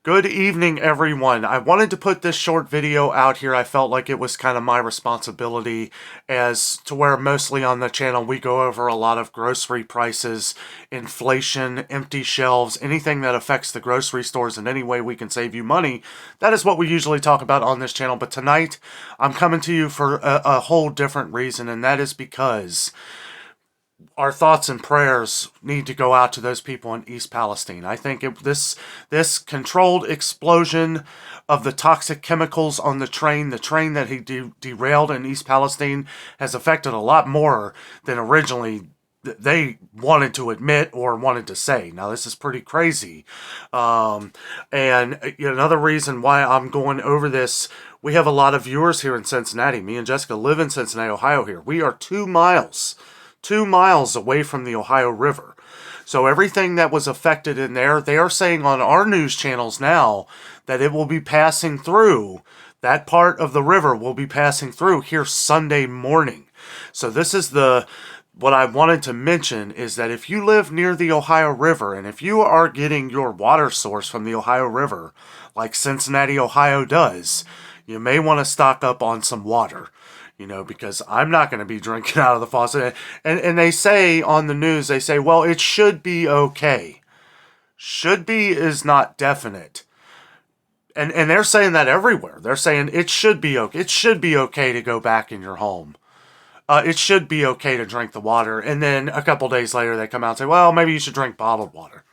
Good evening, everyone. I wanted to put this short video out here. I felt like it was kind of my responsibility, as to where mostly on the channel we go over a lot of grocery prices, inflation, empty shelves, anything that affects the grocery stores in any way we can save you money. That is what we usually talk about on this channel. But tonight, I'm coming to you for a whole different reason, and that is because our thoughts and prayers need to go out to those people in East Palestine. I think this controlled explosion of the toxic chemicals on the train that he derailed in East Palestine, has affected a lot more than originally they wanted to admit or wanted to say. Now, this is pretty crazy. And another reason why I'm going over this, we have a lot of viewers here in Cincinnati. Me and Jessica live in Cincinnati, Ohio here. We are 2 miles away from the Ohio River. So everything that was affected in there, they are saying on our news channels now that it will be passing through. That part of the river will be passing through here Sunday morning. So this is what I wanted to mention, is that if you live near the Ohio River, and if you are getting your water source from the Ohio River, like Cincinnati, Ohio does, you may want to stock up on some water. Because I'm not going to be drinking out of the faucet. And they say on the news, they say, well, it should be okay. Should be is not definite. And they're saying that everywhere. They're saying it should be okay. It should be okay to go back in your home. It should be okay to drink the water. And then a couple days later, they come out and say, well, maybe you should drink bottled water.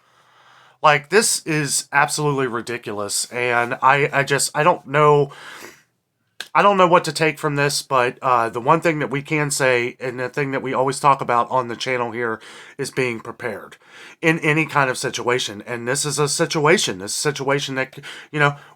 Like, this is absolutely ridiculous. And I don't know. I don't know what to take from this, but the one thing that we can say, and the thing that we always talk about on the channel here, is being prepared in any kind of situation. And this is a situation. This situation that,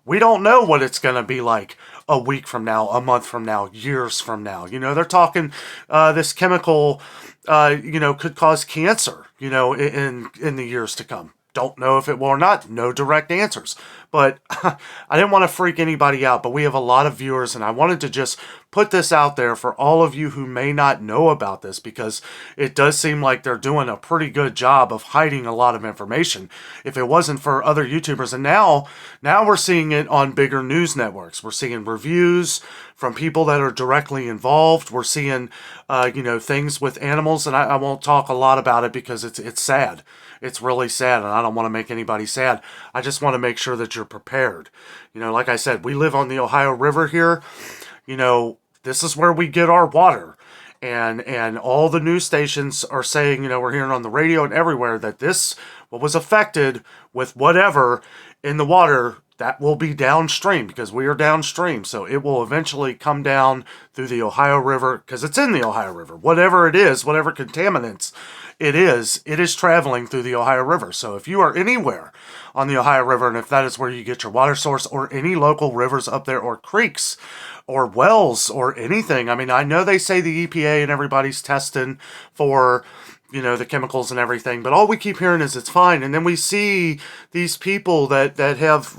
we don't know what it's going to be like a week from now, a month from now, years from now. They're talking this chemical, could cause cancer, in the years to come. Don't know if it will or not. No direct answers. But I didn't want to freak anybody out, but we have a lot of viewers, and I wanted to just put this out there for all of you who may not know about this, because it does seem like they're doing a pretty good job of hiding a lot of information. If it wasn't for other YouTubers, and now we're seeing it on bigger news networks. We're seeing reviews from people that are directly involved. We're seeing, things with animals, and I won't talk a lot about it because it's sad. It's really sad, and I don't want to make anybody sad. I just want to make sure that you're prepared. Like I said, we live on the Ohio River here. This is where we get our water. And all the news stations are saying, we're hearing on the radio and everywhere that what was affected with whatever in the water, that will be downstream, because we are downstream. So it will eventually come down through the Ohio River, because it's in the Ohio River. Whatever it is, whatever contaminants it is traveling through the Ohio River. So if you are anywhere on the Ohio River, and if that is where you get your water source, or any local rivers up there, or creeks, or wells, or anything. I mean, I know they say the EPA and everybody's testing for, the chemicals and everything, but all we keep hearing is it's fine. And then we see these people that have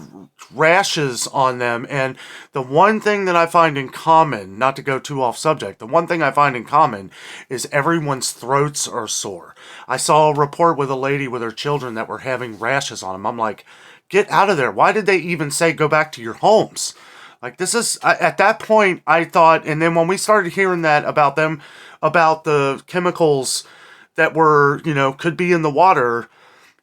rashes on them. And the one thing that I find in common, not to go too off subject, the one thing I find in common is everyone's throats are sore. I saw a report with a lady with her children that were having rashes on them. I'm like, get out of there. Why did they even say go back to your homes? Like, this is, at that point, I thought, and then when we started hearing that about the chemicals that were, could be in the water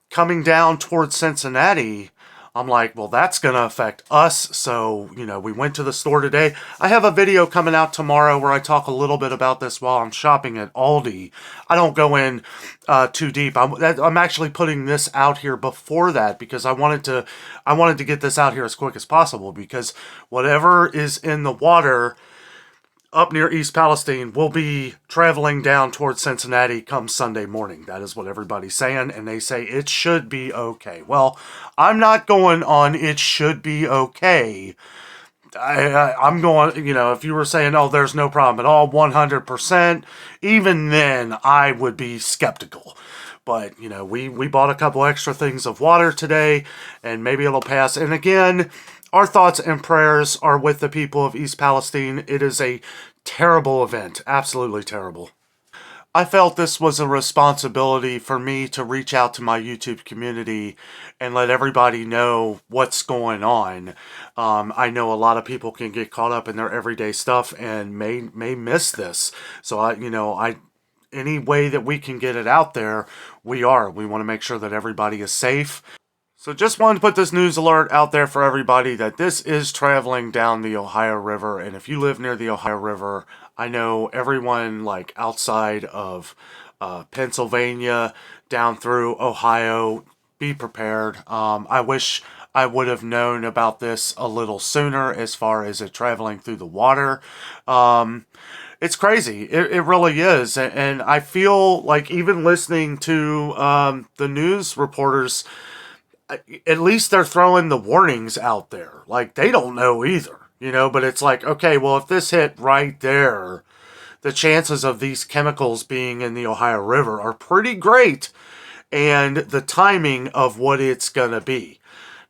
coming down towards Cincinnati, I'm like, well, that's going to affect us. So, we went to the store today. I have a video coming out tomorrow where I talk a little bit about this while I'm shopping at Aldi. I don't go in too deep. I'm actually putting this out here before that, because I wanted to get this out here as quick as possible, because whatever is in the water up near East Palestine will be traveling down towards Cincinnati come Sunday morning. That is what everybody's saying, and they say it should be okay. Well, I'm not going on it should be okay. I'm going, if you were saying, oh, there's no problem at all, 100%, even then I would be skeptical. But, we bought a couple extra things of water today, and maybe it'll pass. And again, our thoughts and prayers are with the people of East Palestine. It is a terrible event. Absolutely terrible. I felt this was a responsibility for me to reach out to my YouTube community and let everybody know what's going on. I know a lot of people can get caught up in their everyday stuff and may miss this. So any way that we can get it out there, we are. We want to make sure that everybody is safe. So just wanted to put this news alert out there for everybody that this is traveling down the Ohio River. And if you live near the Ohio River, I know everyone like outside of Pennsylvania down through Ohio, be prepared. I wish I would have known about this a little sooner as far as it traveling through the water. It's crazy. It really is. And I feel like even listening to the news reporters, at least they're throwing the warnings out there. Like, they don't know either, but it's like, okay, well, if this hit right there, the chances of these chemicals being in the Ohio River are pretty great, and the timing of what it's going to be.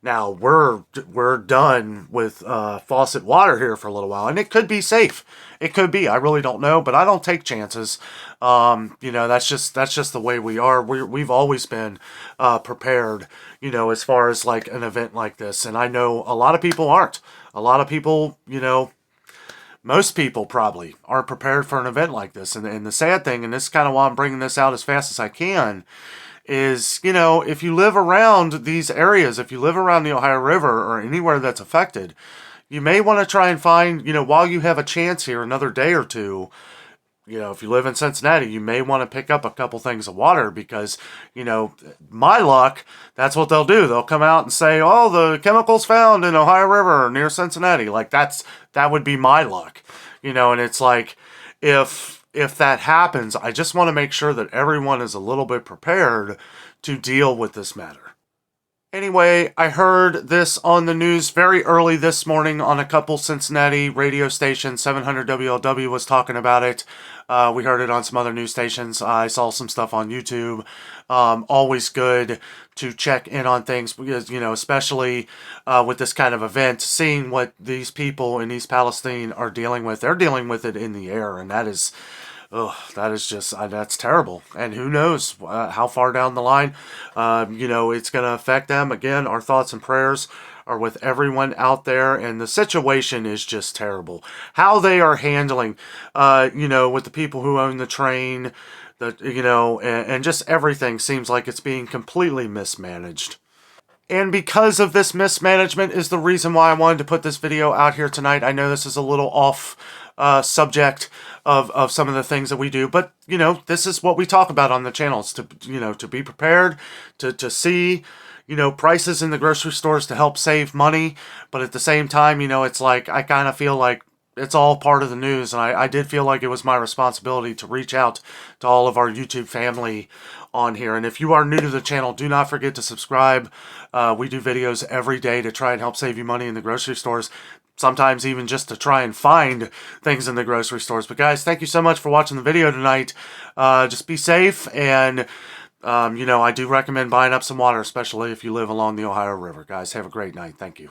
Now, we're done with faucet water here for a little while, and it could be safe. It could be. I really don't know, but I don't take chances. That's just the way we are. We've always been prepared, as far as like an event like this. And I know a lot of people aren't. A lot of people, most people probably aren't prepared for an event like this. And the sad thing, and this is kind of why I'm bringing this out as fast as I can, is, if you live around these areas, if you live around the Ohio River or anywhere that's affected, you may want to try and find, while you have a chance here, another day or two, if you live in Cincinnati, you may want to pick up a couple things of water because, my luck, that's what they'll do. They'll come out and say, oh, the chemicals found in Ohio River near Cincinnati. Like, that would be my luck, and it's like, if that happens, I just want to make sure that everyone is a little bit prepared to deal with this matter. Anyway, I heard this on the news very early this morning on a couple Cincinnati radio stations. 700 WLW was talking about it. We heard it on some other news stations. I saw some stuff on YouTube. Always good to check in on things because, especially with this kind of event, seeing what these people in East Palestine are dealing with. They're dealing with it in the air, and that is... that's terrible. And who knows how far down the line, it's going to affect them. Again, our thoughts and prayers are with everyone out there. And the situation is just terrible. How they are handling, with the people who own the train, and just everything seems like it's being completely mismanaged. And because of this mismanagement is the reason why I wanted to put this video out here tonight. I know this is a little off subject of some of the things that we do, but this is what we talk about on the channel. It's to be prepared, to see prices in the grocery stores to help save money, but at the same time, it's like I kind of feel like it's all part of the news, and I did feel like it was my responsibility to reach out to all of our YouTube family on here. And if you are new to the channel, do not forget to subscribe. We do videos every day to try and help save you money in the grocery stores. Sometimes even just to try and find things in the grocery stores. But guys, thank you so much for watching the video tonight. Just be safe, and I do recommend buying up some water, especially if you live along the Ohio River. Guys, have a great night. Thank you.